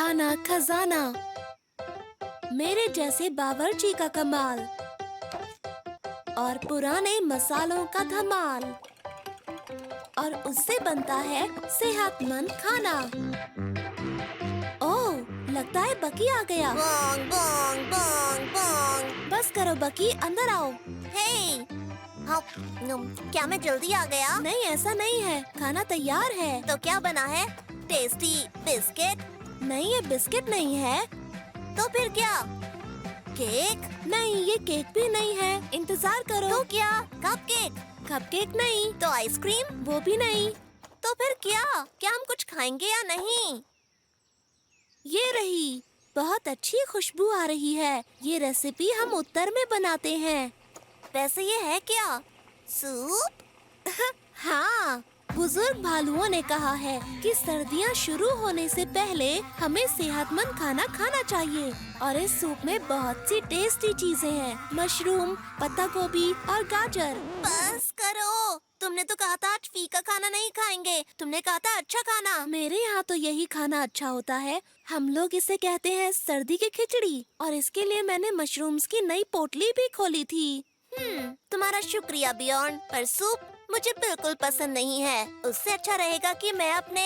खाना खजाना, मेरे जैसे बावर्ची का कमाल और पुराने मसालों का धमाल, और उससे बनता है सेहतमंद खाना। ओह, लगता है बकी आ गया। Bong Bong Bong Bong. बस करो बकी, अंदर आओ। हे, हाँ, क्या मैं जल्दी आ गया? नहीं, ऐसा नहीं है, खाना तैयार है। तो क्या बना है? Tasty biscuit? नहीं, ये बिस्किट नहीं है। तो फिर क्या? केक? नहीं, ये केक भी नहीं है। इंतजार करो। तो क्या? कपकेक? कपकेक नहीं। तो आइसक्रीम? वो भी नहीं। तो फिर क्या? क्या हम कुछ खाएंगे या नहीं? ये रही, बहुत अच्छी खुशबू आ रही है। ये रेसिपी हम उत्तर में बनाते हैं। वैसे ये है क्या? सूप? हाँ, बुजुर्ग भालुओं ने कहा है कि सर्दियाँ शुरू होने से पहले हमें सेहतमंद खाना खाना चाहिए, और इस सूप में बहुत सी टेस्टी चीजें हैं। मशरूम, पत्ता गोभी और गाजर। बस करो, तुमने तो कहा था आज फीका खाना नहीं खाएंगे। तुमने कहा था अच्छा खाना। मेरे यहाँ तो यही खाना अच्छा होता है। हम लोग इसे कहते हैं सर्दी की खिचड़ी, और इसके लिए मैंने मशरूम्स की नई पोटली भी खोली थी। तुम्हारा शुक्रिया बियॉन्ड, पर सूप मुझे बिल्कुल पसंद नहीं है। उससे अच्छा रहेगा कि मैं अपने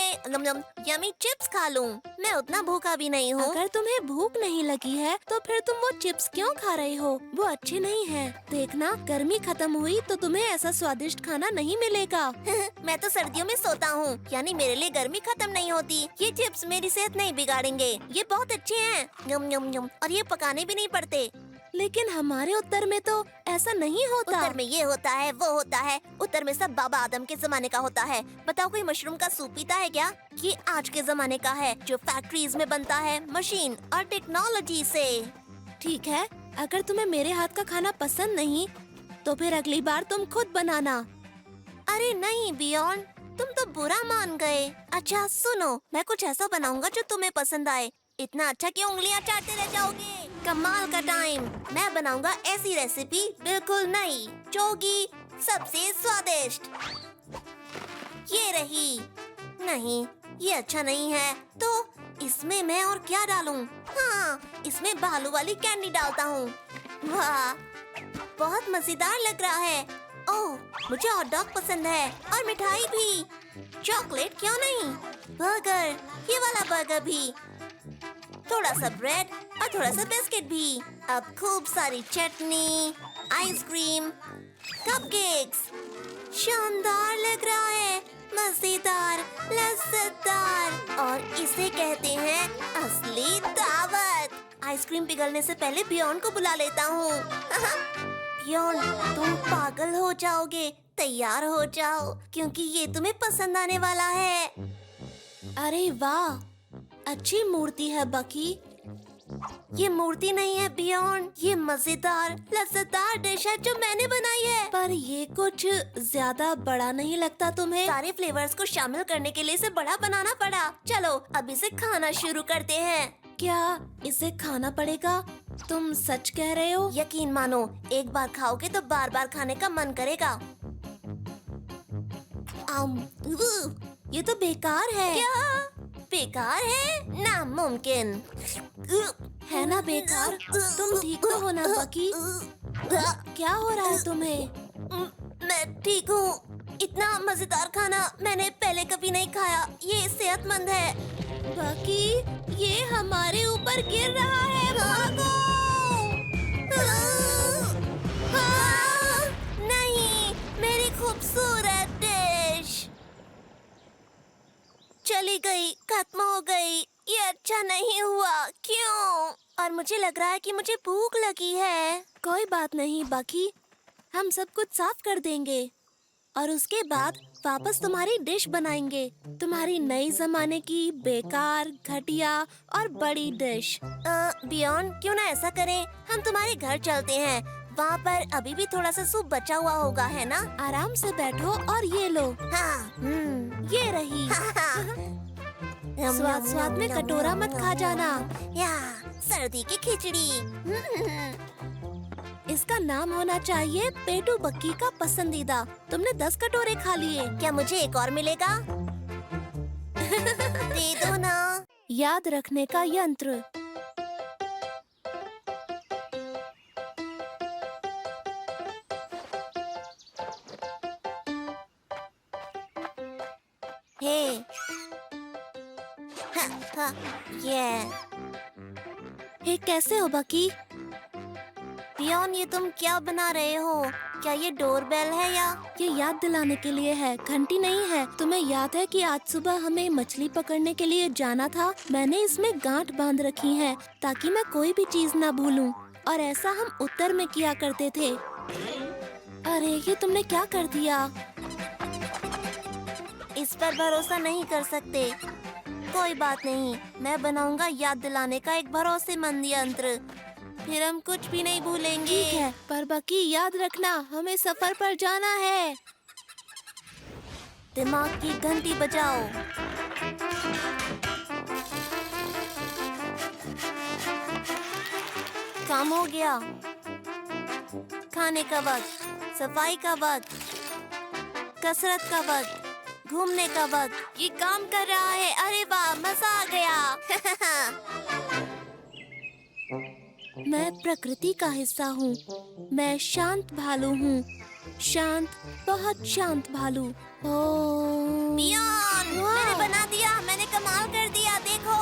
यमी चिप्स खा लूं। मैं उतना भूखा भी नहीं हूँ। अगर तुम्हें भूख नहीं लगी है तो फिर तुम वो चिप्स क्यों खा रहे हो? वो अच्छे नहीं हैं। देखना, गर्मी खत्म हुई तो तुम्हें ऐसा स्वादिष्ट खाना नहीं मिलेगा। मैं तो सर्दियों में सोता हूँ, यानी मेरे लिए गर्मी खत्म नहीं होती। ये चिप्स मेरी सेहत नहीं बिगाड़ेंगे। ये बहुत अच्छे हैं, यम यम यम, और ये पकाने भी नहीं पड़ते। लेकिन हमारे उत्तर में तो ऐसा नहीं होता। उत्तर में ये होता है, वो होता है। उत्तर में सब बाबा आदम के जमाने का होता है। बताओ, कोई मशरूम का सूप पीता है क्या? ये आज के जमाने का है, जो फैक्ट्रीज में बनता है मशीन और टेक्नोलॉजी से। ठीक है, अगर तुम्हें मेरे हाथ का खाना पसंद नहीं तो फिर अगली बार तुम खुद बनाना। अरे नहीं बियॉन्ड, तुम तो बुरा मान गए। अच्छा सुनो, मैं कुछ ऐसा बनाऊंगा जो तुम्हें पसंद आए। इतना अच्छा कि उंगलियां चाटते रह जाओगे। कमाल का टाइम। मैं बनाऊंगा ऐसी रेसिपी बिल्कुल नई, जो होगी सबसे स्वादिष्ट। ये रही। नहीं, ये अच्छा नहीं है। तो इसमें मैं और क्या डालूं? हाँ, इसमें भालू वाली कैंडी डालता हूँ। वाह, बहुत मजेदार लग रहा है। ओह, मुझे हॉट डॉग पसंद है, और मिठाई भी। चॉकलेट क्यों नहीं? बर्गर, ये वाला बर्गर भी। थोड़ा सा ब्रेड और थोड़ा सा बिस्किट भी। अब खूब सारी चटनी, आइसक्रीम, कपकेक्स। शानदार लग रहा है, मजेदार, लज्जतदार, और इसे कहते हैं असली दावत। आइसक्रीम पिघलने से पहले बियॉन्ड को बुला लेता हूँ। बियॉन्ड, तुम पागल हो जाओगे। तैयार हो जाओ, क्योंकि ये तुम्हें पसंद आने वाला है। अरे वाह, अच्छी मूर्ति है बकी। ये मूर्ति नहीं है बियॉन्ड, ये मजेदार लज्जतदार डिश है जो मैंने बनाई है। पर ये कुछ ज्यादा बड़ा नहीं लगता तुम्हें? सारे फ्लेवर्स को शामिल करने के लिए इसे बड़ा बनाना पड़ा। चलो अब इसे खाना शुरू करते हैं। क्या इसे खाना पड़ेगा? तुम सच कह रहे हो? यकीन मानो, एक बार खाओगे तो बार बार खाने का मन करेगा। ये तो बेकार है। क्या बेकार है? नामुमकिन है ना बेकार। तुम ठीक तो हो ना बकी? क्या हो रहा है तुम्हें? मैं ठीक हूँ। इतना मजेदार खाना मैंने पहले कभी नहीं खाया। ये सेहतमंद है। बकी, ये हमारे ऊपर गिर रहा है, भागो! नहीं, मेरी खूबसूरत डिश चली गई, खत्म हो गई। ये अच्छा नहीं हुआ। क्यों? और मुझे लग रहा है कि मुझे भूख लगी है। कोई बात नहीं बकी, हम सब कुछ साफ कर देंगे और उसके बाद वापस तुम्हारी डिश बनाएंगे। तुम्हारी नई जमाने की बेकार, घटिया और बड़ी डिश। बियॉन्ड, क्यों ना ऐसा करें, हम तुम्हारे घर चलते हैं। वहाँ पर अभी भी थोड़ा सा सूप बचा हुआ होगा, है ना? आराम से बैठो और ये लो। हाँ, ये रही। स्वाद स्वाद में कटोरा मत खा जाना। या सर्दी की खिचड़ी। इसका नाम होना चाहिए पेटू बक्की का पसंदीदा। तुमने 10 कटोरे खा लिए। क्या मुझे एक और मिलेगा? दे दो ना। याद रखने का यंत्र। हे हाँ, ये हे, कैसे हो बकी? पियोन, ये तुम क्या बना रहे हो? क्या ये डोरबेल है या? ये याद दिलाने के लिए है, घंटी नहीं है। तुम्हें याद है कि आज सुबह हमें मछली पकड़ने के लिए जाना था? मैंने इसमें गांठ बांध रखी है ताकि मैं कोई भी चीज न भूलूं। और ऐसा हम उत्तर में किया करते थे। अरे, ये तुमने क्या कर दिया? इस पर भरोसा नहीं कर सकते। कोई बात नहीं, मैं बनाऊंगा याद दिलाने का एक भरोसेमंद यंत्र। फिर हम कुछ भी नहीं भूलेंगे। ठीक है, पर बकी याद रखना, हमें सफर पर जाना है। दिमाग की घंटी बजाओ। काम हो गया। खाने का वक्त, सफाई का वक्त, कसरत का वक्त, घूमने का वक्त। ये काम कर रहा है। अरे वाह, मजा आ गया। मैं प्रकृति का हिस्सा हूँ। मैं शांत भालू हूँ। शांत, बहुत शांत भालू। पियोन, मैंने बना दिया। मैंने कमाल कर दिया, देखो।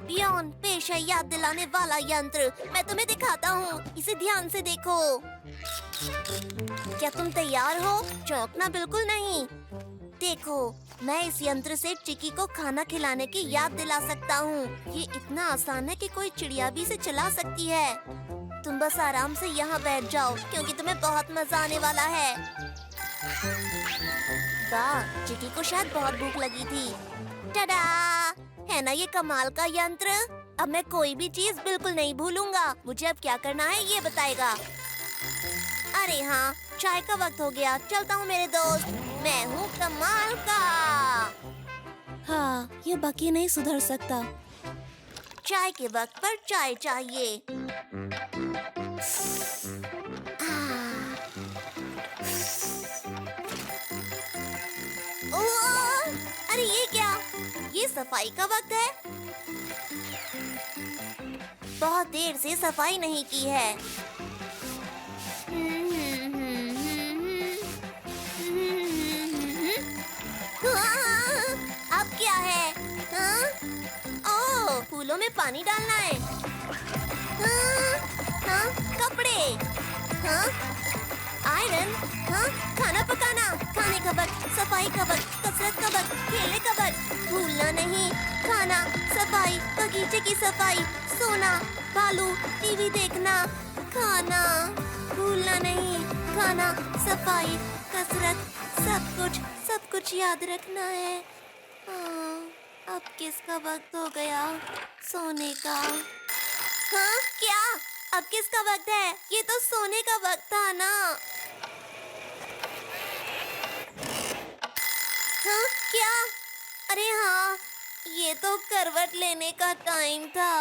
पियोन, पेश है याद दिलाने वाला यंत्र। मैं तुम्हें दिखाता हूँ, इसे ध्यान से देखो। क्या तुम तैयार हो? चौंकना बिल्कुल नहीं। देखो, मैं इस यंत्र से चिकी को खाना खिलाने की याद दिला सकता हूँ। ये इतना आसान है कि कोई चिड़िया भी इसे चला सकती है। तुम बस आराम से यहाँ बैठ जाओ, क्योंकि तुम्हें बहुत मजा आने वाला है। वाह, चिकी को शायद बहुत भूख लगी थी। टडा! है ना ये कमाल का यंत्र? अब मैं कोई भी चीज बिल्कुल नहीं भूलूंगा। मुझे अब क्या करना है ये बताएगा। अरे हाँ, चाय का वक्त हो गया। चलता हूँ मेरे दोस्त, मैं हूँ कमाल का। हाँ, ये बकी नहीं सुधर सकता। चाय के वक्त पर चाय चाहिए। ओह! अरे ये क्या? ये सफाई का वक्त है। बहुत देर से सफाई नहीं की है। अब क्या है? हाँ? ओह, फूलों में पानी डालना है। हाँ? हाँ? कपड़े? हाँ? आयरन? हाँ? खाना पकाना, खाने का वक्त, सफाई का वक्त, कसरत का वक्त, खेलने का वक्त। भूलना नहीं, खाना, सफाई, बगीचे की सफाई, सोना, भालू, टीवी देखना, खाना। भूलना नहीं, खाना, सफाई, कसरत, सब कुछ याद रखना है। अब किसका वक्त हो गया? सोने का। हाँ, क्या? अब किसका वक्त है? ये तो सोने का वक्त था ना। हाँ, क्या? अरे हाँ, ये तो करवट लेने का टाइम था।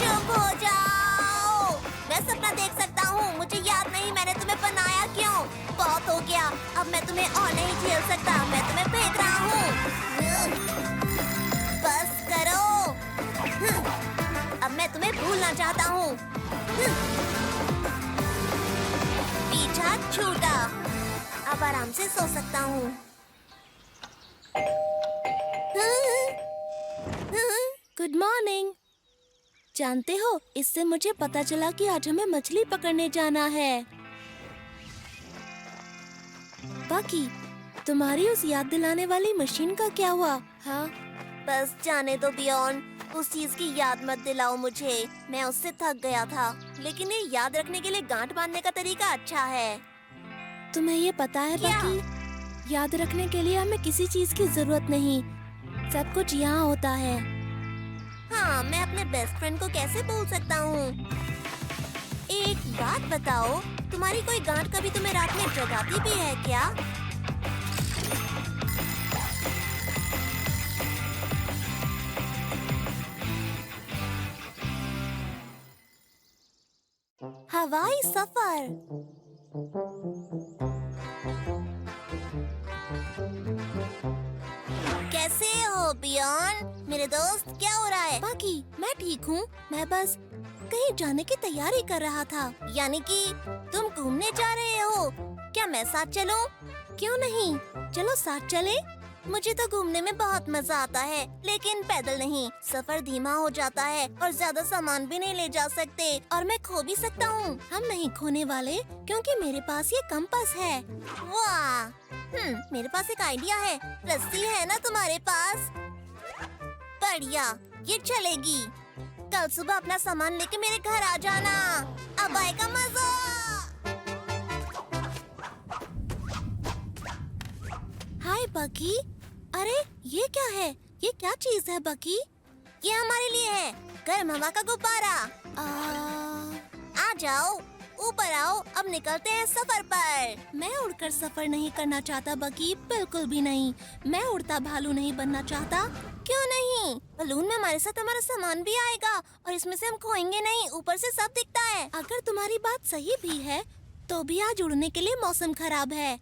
चुप हो जाओ। मैं सपना देख सकता हूँ। मुझे याद नहीं मैंने तुम्हें बनाया क्यों। बहुत हो गया, अब मैं तुम्हें और नहीं झेल सकता। मैं तुम्हें फेंक रहा हूँ। बस करो। अब मैं तुम्हें भूलना चाहता हूँ। पीछा छूटा। अब आराम से सो सकता हूँ। Good morning. जानते हो, इससे मुझे पता चला कि आज हमें मछली पकड़ने जाना है। बाकी तुम्हारी उस याद दिलाने वाली मशीन का क्या हुआ? हाँ, बस जाने दो बियॉन। उस चीज की याद मत दिलाओ मुझे। मैं उससे थक गया था। लेकिन ये याद रखने के लिए गांठ बांधने का तरीका अच्छा है। तुम्हें ये पता है क्या? बाकी याद रखने के लिए हमें किसी चीज की जरूरत नहीं, सब कुछ यहाँ होता है। हाँ, मैं अपने बेस्ट फ्रेंड को कैसे भूल सकता हूँ? एक बात बताओ, तुम्हारी कोई गांठ कभी तुम्हें रात में जगाती भी है क्या? हवाई सफर। कैसे हो बियॉन मेरे दोस्त? क्या हो रहा है? बाकी मैं ठीक हूँ। मैं बस कहीं जाने की तैयारी कर रहा था। यानी कि तुम घूमने जा रहे हो? क्या मैं साथ चलूं? क्यों नहीं, चलो साथ चले। मुझे तो घूमने में बहुत मजा आता है, लेकिन पैदल नहीं। सफर धीमा हो जाता है और ज्यादा सामान भी नहीं ले जा सकते, और मैं खो भी सकता हूँ। हम नहीं खोने वाले, क्योंकि मेरे पास ये कंपास है। वाह! मेरे पास एक आइडिया है। रस्सी है ना तुम्हारे पास? बढ़िया, ये चलेगी। कल सुबह अपना सामान लेके मेरे घर आ जाना। अब आएगा मजा। हाय बकी। अरे ये क्या है? ये क्या चीज है बकी? ये हमारे लिए है, गर्म हवा का गुब्बारा। आ जाओ, ऊपर आओ, अब निकलते हैं सफर पर। मैं उड़कर सफर नहीं करना चाहता बकी, बिल्कुल भी नहीं। मैं उड़ता भालू नहीं बनना चाहता। क्यों नहीं? बलून में हमारे साथ हमारा सामान भी आएगा और इसमें से हम खोएंगे नहीं। ऊपर से सब दिखता है। अगर तुम्हारी बात सही भी है, तो भी आज उड़ने के लिए मौसम खराब है।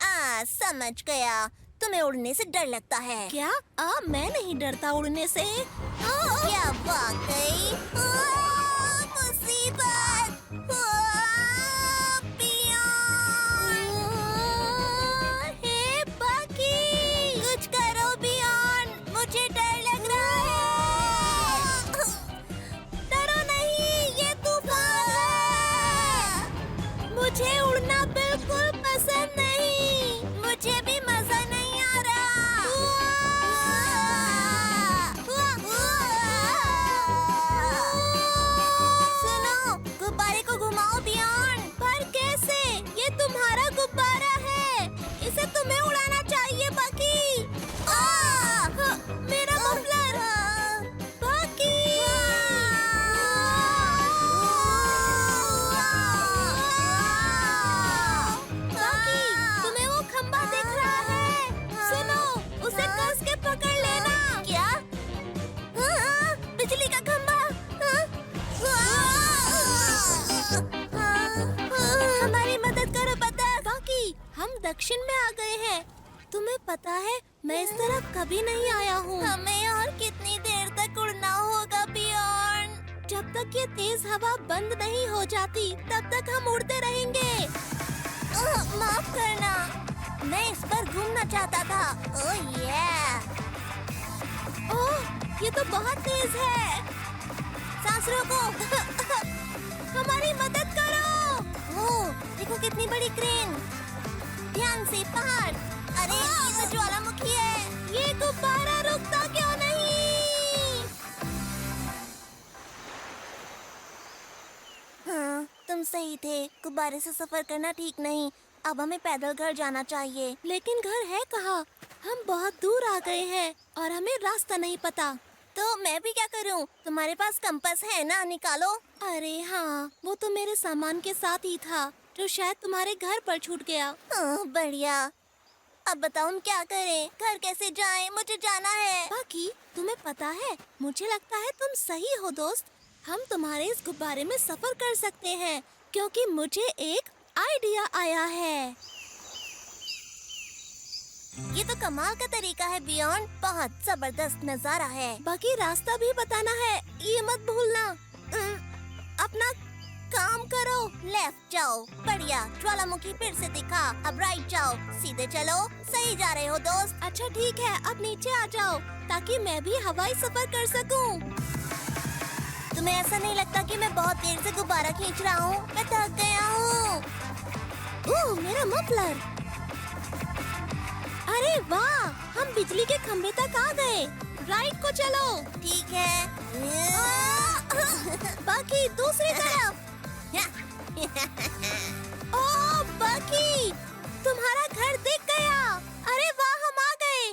समझ गया। तुम्हें उड़ने से डर लगता है क्या? मैं नहीं डरता उड़ने से। क्या वाकई? मुसीबत! हे बकी, कुछ करो बियॉन, मुझे डर लग रहा है। डरो नहीं, ये तूफान है। मुझे उड़ना बिल्कुल पसंद नहीं। मुझे भी मजा नहीं आ रहा। सुनो, गुब्बारे को घुमाओ बियॉन। पर कैसे? ये तुम्हारा गुब्बारा है, इसे तुम्हें उड़ाना चाहिए बकी। मेरा मफलर। बकी, बकी, तुम्हें वो खंबा दिख रहा है? सुनो, उसे कस के पकड़ लेना। क्या? बिजली का खंबा? हमारी मदद करो बतख। बाकी हम दक्षिण में आ गए हैं। तुम्हें पता है, मैं इस तरफ कभी नहीं आया हूँ। हमें और कितनी देर तक उड़ना होगा बियॉन? जब तक ये तेज हवा बंद नहीं हो जाती, तब तक हम उड़ते रहेंगे। माफ करना, मैं इस पर घूमना चाहता था। ओह ये ओह, ये तो बहुत तेज है। सांस रोको। हमारी मदद करो। ओह, देखो कितनी बड़ी क्रेन। ध्यान से, पहाड़। अरे ये तो ज्वालामुखी है। ये गुब्बारा रुकता क्यों नहीं? हाँ, तुम सही थे। गुब्बारे से सफर करना ठीक नहीं। अब हमें पैदल घर जाना चाहिए। लेकिन घर है कहाँ? हम बहुत दूर आ गए हैं और हमें रास्ता नहीं पता। तो मैं भी क्या करूं? तुम्हारे पास कंपास है ना, निकालो। अरे हाँ, वो तो मेरे सामान के साथ ही था, जो शायद तुम्हारे घर पर छूट गया। बढ़िया। अब बताओ हम क्या करें? घर कैसे जाएं? मुझे जाना है। बाकी तुम्हें पता है, मुझे लगता है तुम सही हो दोस्त। हम तुम्हारे इस गुब्बारे में सफर कर सकते हैं, क्योंकि मुझे एक आइडिया आया है। ये तो कमाल का तरीका है बियॉन। बहुत जबरदस्त नजारा है। बाकी रास्ता भी बताना है, ये मत भूलना। अपना काम करो। लेफ्ट जाओ। बढ़िया, ज्वालामुखी फिर से दिखा। अब राइट जाओ। सीधे चलो। सही जा रहे हो दोस्त। अच्छा ठीक है, अब नीचे आ जाओ, ताकि मैं भी हवाई सफर कर सकूं। तुम्हें ऐसा नहीं लगता कि मैं बहुत देर से गुब्बारा खींच रहा हूँ? मैं थक गया हूँ। मेरा मफलर। अरे वाह, हम बिजली के खंभे तक आ गए। राइट को चलो। ठीक है। बाकी दूसरी तरफ। ओह बाकी, तुम्हारा घर दिख गया। अरे वाह, हम आ गए।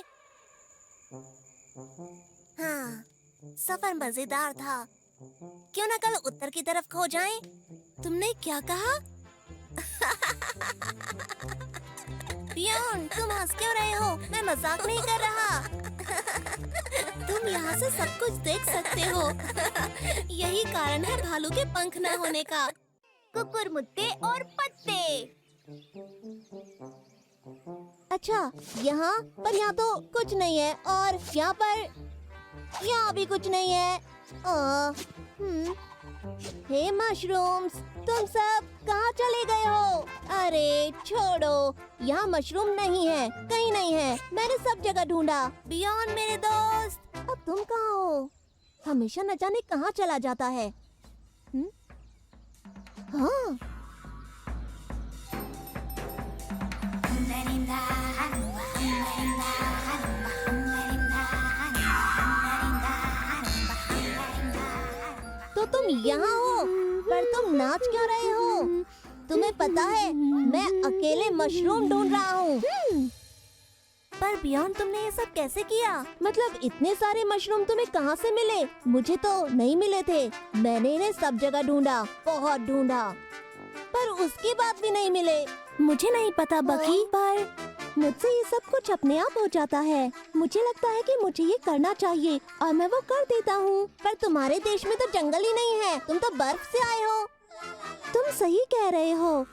हाँ, सफर मजेदार था। क्यों ना कल उत्तर की तरफ खो जाएं? तुमने क्या कहा? पियोन, तुम हंस क्यों रहे हो? मैं मजाक नहीं कर रहा। तुम यहाँ से सब कुछ देख सकते हो। यही कारण है भालू के पंख न होने का। कुकुरमुत्ते और पत्ते। अच्छा, यहाँ पर यहाँ तो कुछ नहीं है और यहाँ भी कुछ नहीं है। हे मशरूम्स, तुम सब कहाँ चले गए हो? अरे छोड़ो, यहाँ मशरूम नहीं है, कहीं नहीं है। मैंने सब जगह ढूंढा। बियॉन मेरे दोस्त, अब तुम कहाँ हो? हमेशा न जाने कहाँ चला जाता है। हाँ, तो तुम यहाँ हो, पर तुम नाच क्यों रहे हो? तुम्हें पता है मैं अकेले मशरूम ढूंढ रहा हूँ। पर बियॉन, तुमने ये सब कैसे किया? मतलब इतने सारे मशरूम तुम्हें कहाँ से मिले? मुझे तो नहीं मिले थे। मैंने इन्हें सब जगह ढूंढा, बहुत ढूंढा, पर उसके बाद भी नहीं मिले। मुझे नहीं पता बकी, पर मुझसे ये सब कुछ अपने आप हो जाता है। मुझे लगता है कि मुझे ये करना चाहिए और मैं वो कर देता हूँ। पर तुम्हारे देश में तो जंगल ही नहीं है, तुम तो बर्फ से आए हो। तुम सही कह रहे हो,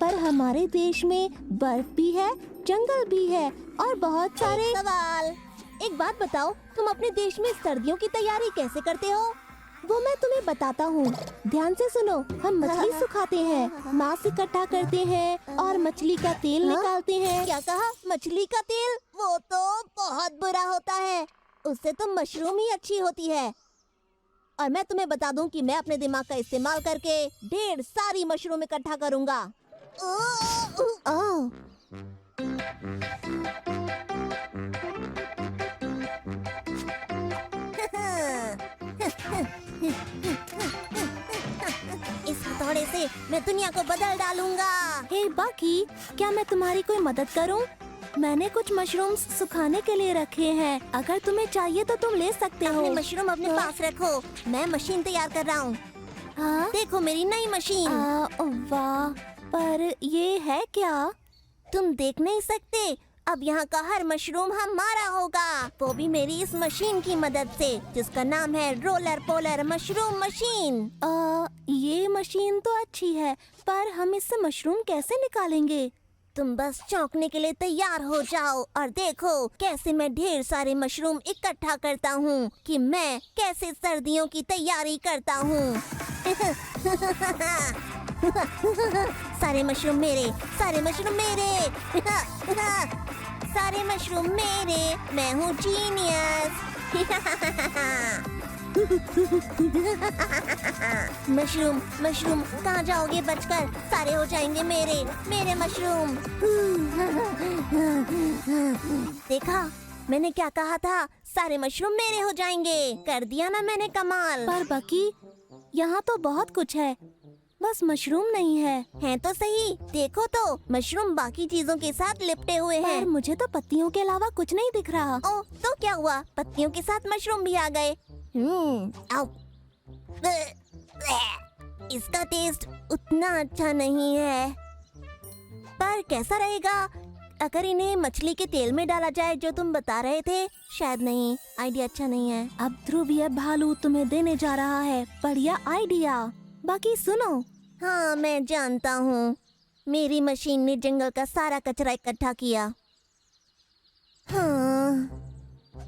पर हमारे देश में बर्फ भी है, जंगल भी है और बहुत सारे सवाल। एक बात बताओ, तुम अपने देश में सर्दियों की तैयारी कैसे करते हो? वो मैं तुम्हें बताता हूँ, ध्यान से सुनो। हम मछली सुखाते हैं, मांस इकट्ठा करते हैं और मछली का तेल निकालते हैं। क्या कहा? मछली का तेल? वो तो बहुत बुरा होता है, उससे तो मशरूम ही अच्छी होती है। और मैं तुम्हें बता दूं कि मैं अपने दिमाग का इस्तेमाल करके ढेर सारी मशरूम इकट्ठा करूँगा। इस हथौड़े से मैं दुनिया को बदल डालूंगा। हे बाकी, क्या मैं तुम्हारी कोई मदद करूं? मैंने कुछ मशरूम सुखाने के लिए रखे हैं, अगर तुम्हें चाहिए तो तुम ले सकते हो। अपने मशरूम अपने पास रखो, मैं मशीन तैयार कर रहा हूँ। हाँ? देखो मेरी नई मशीन। वाह, पर ये है क्या? तुम देख नहीं सकते? अब यहाँ का हर मशरूम हमारा होगा, वो भी मेरी इस मशीन की मदद से, जिसका नाम है रोलर पोलर मशरूम मशीन। ये मशीन तो अच्छी है, पर हम इससे मशरूम कैसे निकालेंगे? तुम बस चौंकने के लिए तैयार हो जाओ और देखो कैसे मैं ढेर सारे मशरूम इकट्ठा करता हूँ, कि मैं कैसे सर्दियों की तैयारी करता हूँ। सारे मशरूम मेरे, सारे मशरूम मेरे, सारे मशरूम मेरे, मैं हूँ जीनियस। मशरूम मशरूम कहाँ जाओगे बचकर? सारे हो जाएंगे मेरे, मेरे मशरूम। देखा, मैंने क्या कहा था? सारे मशरूम मेरे हो जाएंगे। कर दिया ना मैंने कमाल। पर बकी, यहाँ तो बहुत कुछ है, बस मशरूम नहीं है। हैं तो सही, देखो तो मशरूम बाकी चीजों के साथ लिपटे हुए हैं। पर मुझे तो पत्तियों के अलावा कुछ नहीं दिख रहा। ओह, तो क्या हुआ? पत्तियों के साथ मशरूम भी आ गए। आओ। इसका टेस्ट उतना अच्छा नहीं है, पर कैसा रहेगा अगर इन्हें मछली के तेल में डाला जाए, जो तुम बता रहे थे? शायद नहीं, आइडिया अच्छा नहीं है। अब ध्रुवीय भालू तुम्हें देने जा रहा है बढ़िया आइडिया। बाकी सुनो। हाँ, मैं जानता हूँ, मेरी मशीन ने जंगल का सारा कचरा इकट्ठा किया। हाँ,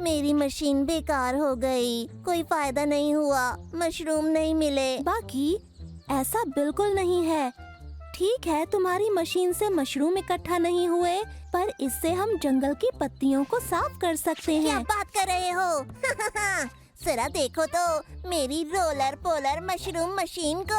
मेरी मशीन बेकार हो गई, कोई फायदा नहीं हुआ, मशरूम नहीं मिले। बाकी ऐसा बिल्कुल नहीं है। ठीक है, तुम्हारी मशीन से मशरूम इकट्ठा नहीं हुए, पर इससे हम जंगल की पत्तियों को साफ कर सकते हैं। क्या बात कर रहे हो? जरा देखो तो मेरी रोलर पोलर मशरूम मशीन को।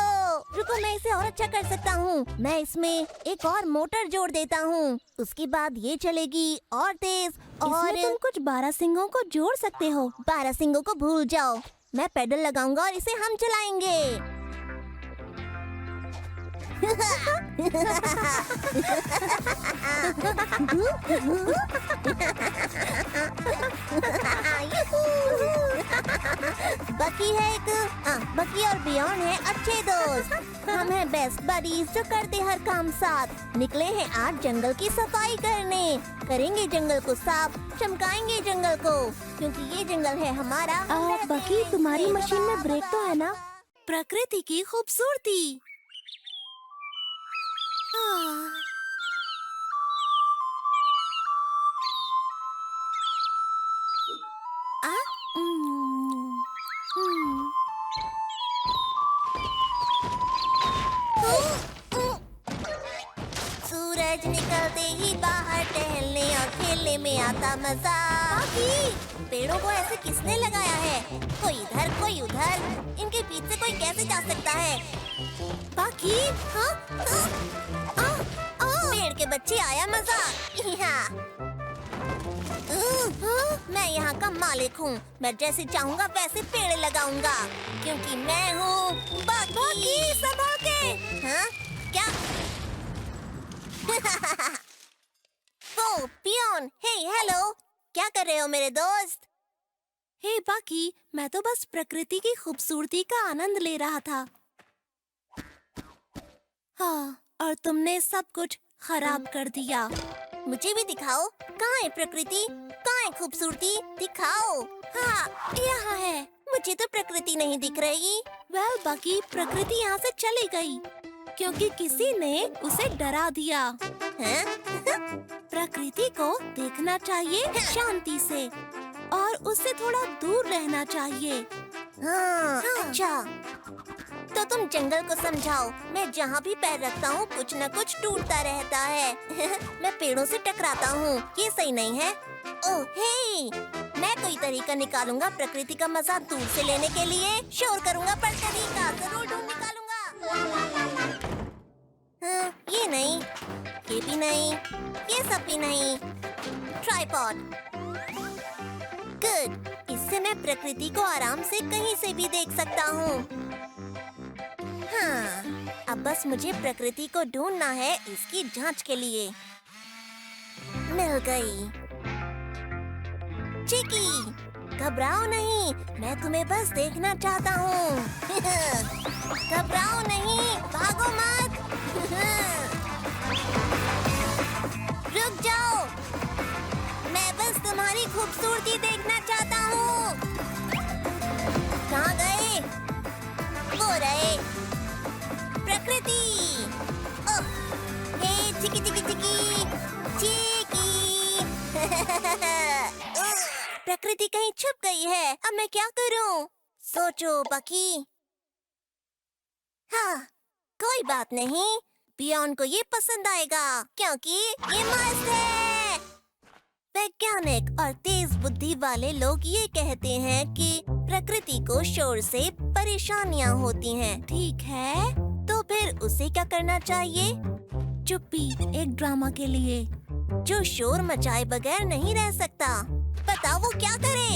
रुको, मैं इसे और अच्छा कर सकता हूँ। मैं इसमें एक और मोटर जोड़ देता हूँ, उसके बाद ये चलेगी और तेज। और इसमें तुम कुछ बारहसिंगों को जोड़ सकते हो। बारहसिंगों को भूल जाओ, मैं पेडल लगाऊंगा और इसे हम चलाएंगे। बकी है एक, बकी और बियॉन है अच्छे दोस्त। हम हैं बेस्ट बडीज जो करते हर काम साथ। निकले हैं आज जंगल की सफाई करने, करेंगे जंगल को साफ, चमकाएंगे जंगल को, क्योंकि ये जंगल है हमारा। बकी, तुम्हारी मशीन में ब्रेक तो है ना? प्रकृति की खूबसूरती। आ? हम्म, हम्म। सूरज निकलते ही बाहर टहलने और खेलने में आता मजा। पेड़ों को ऐसे किसने लगाया है? कोई इधर कोई उधर, इनके बीच से कोई कैसे जा सकता है? बाकी हाँ? पेड़ के बच्चे आया मजा। यहाँ मैं यहाँ का मालिक हूँ। मैं जैसे चाहूँगा वैसे पेड़ लगाऊंगा, क्योंकि मैं हूँ बाकी। संभाल के। हाँ? क्या? ओ पियोन, हे हेलो, क्या कर रहे हो मेरे दोस्त? हे बाकी, मैं तो बस प्रकृति की खूबसूरती का आनंद ले रहा था। हाँ, और तुमने सब कुछ खराब कर दिया। मुझे भी दिखाओ, कहाँ है प्रकृति? कहाँ है खूबसूरती? दिखाओ। हाँ, यहाँ है। मुझे तो प्रकृति नहीं दिख रही। वेल बाकी, प्रकृति यहाँ से चली गई क्योंकि किसी ने उसे डरा दिया। हाँ? प्रकृति को देखना चाहिए शांति से और उससे थोड़ा दूर रहना चाहिए। हाँ, अच्छा। तो तुम जंगल को समझाओ। मैं जहाँ भी पैर रखता हूँ कुछ न कुछ टूटता रहता है। मैं पेड़ों से टकराता हूँ, ये सही नहीं है। ओह हे, मैं कोई तरीका निकालूंगा प्रकृति का मजा दूर से लेने के लिए। शोर करूंगा पर तरीका जरूर ढूंढ निकालूंगा। हाँ, ये नहीं, ये भी नहीं, ये सब भी नहीं। ट्राइपॉड। गुड, इससे मैं प्रकृति को आराम से कहीं से भी देख सकता हूँ। हाँ, अब बस मुझे प्रकृति को ढूंढना है इसकी जांच के लिए। मिल गई। चिकी, घबराओ नहीं, मैं तुम्हें बस देखना चाहता हूँ। घबराओ नहीं, भागो मत। रुक जाओ, मैं बस तुम्हारी खूबसूरती देखना चाहता हूँ। कहाँ गए? वो रहे। प्रकृति। ओह, हे चिकी चिकी चिकी चिकी। प्रकृति कहीं छुप गई है। अब मैं क्या करूं? सोचो बकी। हाँ, कोई बात नहीं, पियोन को ये पसंद आएगा क्योंकि ये मस्त है। वैज्ञानिक और तेज बुद्धि वाले लोग ये कहते हैं कि प्रकृति को शोर से परेशानियां होती हैं। ठीक है, तो फिर उसे क्या करना चाहिए? चुप्पी एक ड्रामा के लिए। जो शोर मचाए बगैर नहीं रह सकता। बताओ वो क्या करे?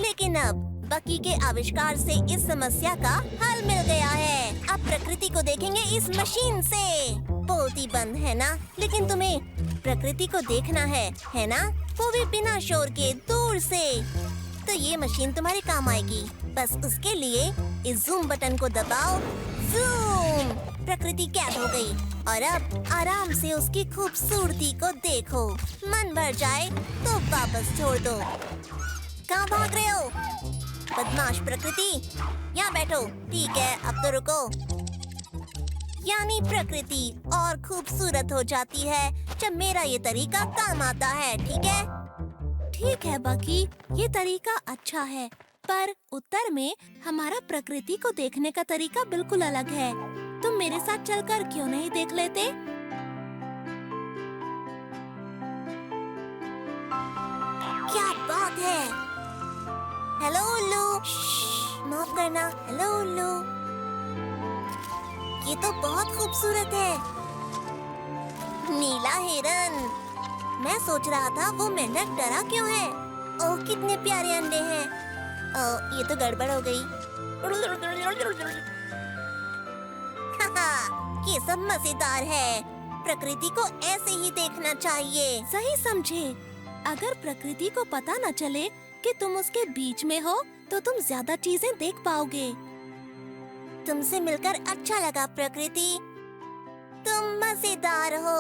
लेकिन अब बकी के आविष्कार से इस समस्या का हल मिल गया है। अब प्रकृति को देखेंगे इस मशीन से। बोलती बंद है ना, लेकिन तुम्हें प्रकृति को देखना है ना? वो भी बिना शोर के, दूर से। तो ये मशीन तुम्हारे काम आएगी। बस उसके लिए इस जूम बटन को दबाओ। जूम! प्रकृति कैद हो गई और अब आराम से उसकी खूबसूरती को देखो। मन भर जाए तो वापस छोड़ दो। कहाँ भाग रहे हो? बदमाश प्रकृति, यहाँ बैठो। ठीक है, अब तो रुको। यानी प्रकृति और खूबसूरत हो जाती है जब मेरा ये तरीका काम आता है। ठीक है बाकी, ये तरीका अच्छा है, पर उत्तर में हमारा प्रकृति को देखने का तरीका बिल्कुल अलग है। तुम मेरे साथ चलकर क्यों नहीं देख लेते? क्या बात है? हेलो उल्लू, माफ करना। हेलो उल्लू, ये तो बहुत खूबसूरत है। नीला हिरन। मैं सोच रहा था वो मेंढक डरा क्यों है। ओह, कितने प्यारे अंडे हैं। ओह, ये तो गड़बड़ हो गई। ये सब मजेदार है। प्रकृति को ऐसे ही देखना चाहिए। सही समझे। अगर प्रकृति को पता न चले कि तुम उसके बीच में हो, तो तुम ज्यादा चीजें देख पाओगे। तुमसे मिलकर अच्छा लगा प्रकृति। तुम मजेदार हो।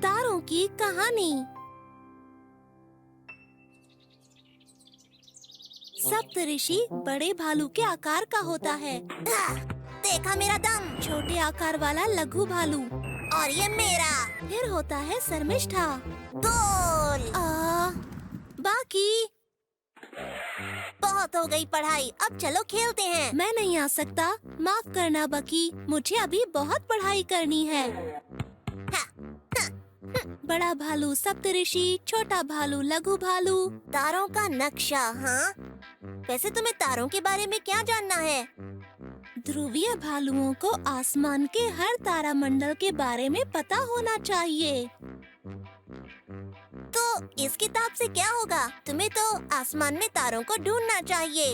तारों की कहानी। सप्तऋषि बड़े भालू के आकार का होता है। देखा मेरा दम। छोटे आकार वाला लघु भालू। और ये मेरा। फिर होता है शर्मिष्ठा। गोल। बाकी बहुत हो गई पढ़ाई, अब चलो खेलते हैं। मैं नहीं आ सकता, माफ करना बकी, मुझे अभी बहुत पढ़ाई करनी है। बड़ा भालू सप्तऋषि, छोटा भालू लघु भालू। तारों का नक्शा, हाँ? वैसे तुम्हें तारों के बारे में क्या जानना है? ध्रुवीय भालुओं को आसमान के हर तारामंडल के बारे में पता होना चाहिए। तो इस किताब से क्या होगा? तुम्हें तो आसमान में तारों को ढूंढना चाहिए।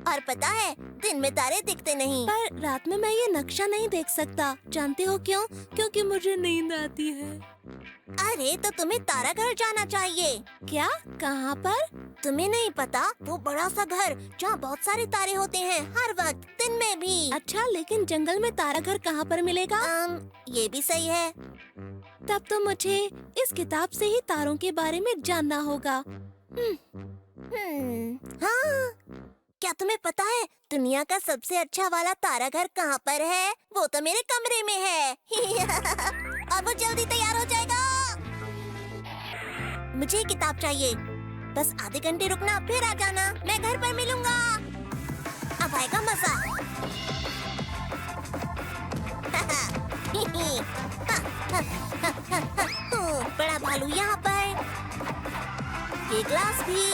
और पता है, दिन में तारे दिखते नहीं। पर रात में मैं ये नक्शा नहीं देख सकता। जानते हो क्यों? क्योंकि मुझे नींद आती है। अरे तो तुम्हें तारा घर जाना चाहिए। क्या? कहाँ पर? तुम्हें नहीं पता? वो बड़ा सा घर जहाँ बहुत सारे तारे होते हैं हर वक्त, दिन में भी। अच्छा, लेकिन जंगल में तारा घर कहाँ पर मिलेगा? ये भी सही है। तब तो मुझे इस किताब से ही तारों के बारे में जानना होगा। हाँ, क्या तुम्हें पता है दुनिया का सबसे अच्छा वाला तारा घर कहाँ पर है? वो तो मेरे कमरे में है। और वो जल्दी तैयार हो जाएगा। मुझे किताब चाहिए। बस आधे घंटे रुकना, फिर आ जाना। मैं घर पर मिलूंगा। अब आएगा मजा। बड़ा भालू यहाँ पर। ये ग्लास भी,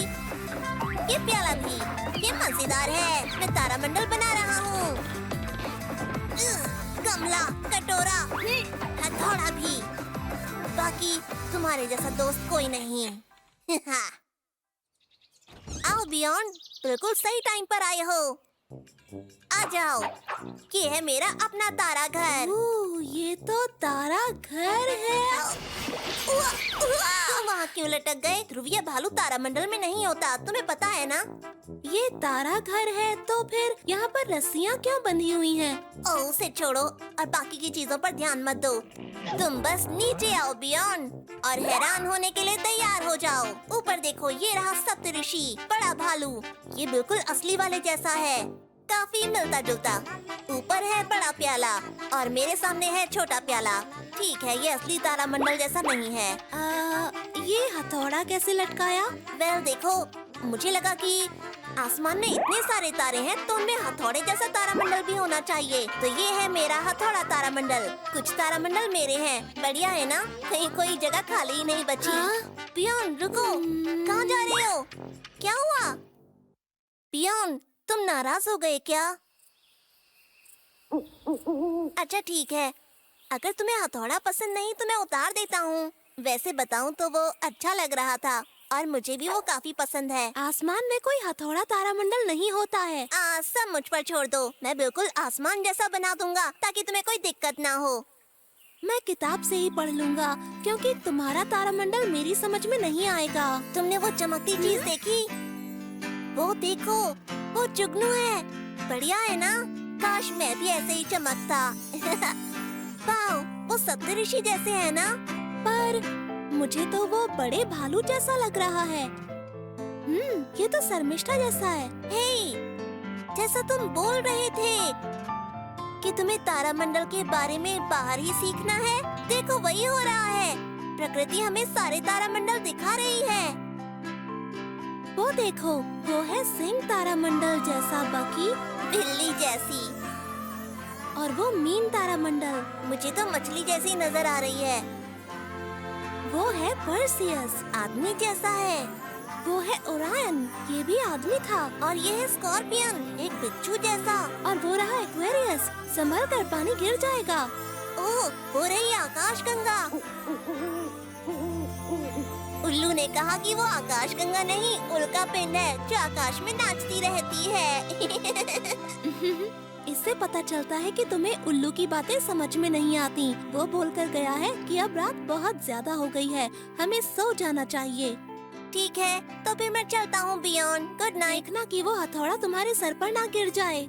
ये प्याला भी, ये मजेदार है। मैं तारामंडल बना रहा हूँ। गमला, कटोरा, हथौड़ा भी। बाकी तुम्हारे जैसा दोस्त कोई नहीं। आओ बियॉन्ड, बिल्कुल सही टाइम पर आए हो। आ जाओ, ये है मेरा अपना तारा घर। ये तो तारा घर है। वहाँ क्यों लटक गए? ध्रुवीय भालू तारामंडल में नहीं होता, तुम्हें पता है ना? ये तारा घर है तो फिर यहाँ पर रस्सियाँ क्यों बंधी हुई हैं? ओह, उसे छोड़ो और बाकी की चीजों पर ध्यान मत दो। तुम बस नीचे आओ बियॉन्ड, और हैरान होने के लिए तैयार हो जाओ। ऊपर देखो, ये रहा सप्तऋषि, बड़ा भालू। ये बिल्कुल असली वाले जैसा है, काफी मिलता जुलता। ऊपर है बड़ा प्याला और मेरे सामने है छोटा प्याला। ठीक है, ये असली तारामंडल जैसा नहीं है। ये हथौड़ा कैसे लटकाया? वेल देखो, मुझे लगा कि आसमान में इतने सारे तारे हैं तो उनमें हथौड़े जैसा तारामंडल भी होना चाहिए। तो ये है मेरा हथौड़ा तारामंडल। कुछ तारामंडल मेरे हैं, बढ़िया है ना? कहीं कोई जगह खाली ही नहीं बची। पियोन रुको, कहाँ जा रहे हो? क्या हुआ? पियोन, तुम नाराज हो गए क्या? अच्छा ठीक है, अगर तुम्हें हथौड़ा पसंद नहीं तो मैं उतार देता हूँ। वैसे बताऊँ तो वो अच्छा लग रहा था और मुझे भी वो काफी पसंद है। आसमान में कोई हथौड़ा तारामंडल नहीं होता है। सब मुझ पर छोड़ दो, मैं बिल्कुल आसमान जैसा बना दूंगा ताकि तुम्हें कोई दिक्कत ना हो। मैं किताब से ही पढ़ लूंगा, क्योंकि तुम्हारा तारामंडल मेरी समझ में नहीं आएगा। तुमने वो चमकती चीज देखी? वो देखो, वो जुगनू है। बढ़िया है ना? काश मैं भी ऐसे ही चमकता। वाओ, वो सप्तऋषि जैसे है ना? पर मुझे तो वो बड़े भालू जैसा लग रहा है। ये तो शर्मिष्ठा जैसा है। हे, जैसा तुम बोल रहे थे कि तुम्हें तारामंडल के बारे में बाहर ही सीखना है, देखो वही हो रहा है। प्रकृति हमें सारे तारामंडल दिखा रही है। वो देखो, वो है सिंह तारामंडल जैसा, बाकी बिल्ली जैसी, और वो मीन तारामंडल। मुझे तो मछली जैसी नजर आ रही है। वो है पर्सियस, आदमी जैसा है। वो है ओरायन, ये भी आदमी था। और ये है स्कॉर्पियन, एक बिच्छू जैसा। और वो रहा एक्वेरियस, संभल कर, पानी गिर जाएगा। ओह, हो रही आकाशगंगा। उल्लू ने कहा कि वो आकाशगंगा नहीं, उल्का पिंड है जो आकाश में नाचती रहती है। इससे पता चलता है कि तुम्हें उल्लू की बातें समझ में नहीं आती। वो बोलकर गया है कि अब रात बहुत ज्यादा हो गई है, हमें सो जाना चाहिए। ठीक है, तो फिर मैं चलता हूँ बियॉन्ड। Good night. देखना कि वो हथौड़ा तुम्हारे सर पर ना गिर जाए।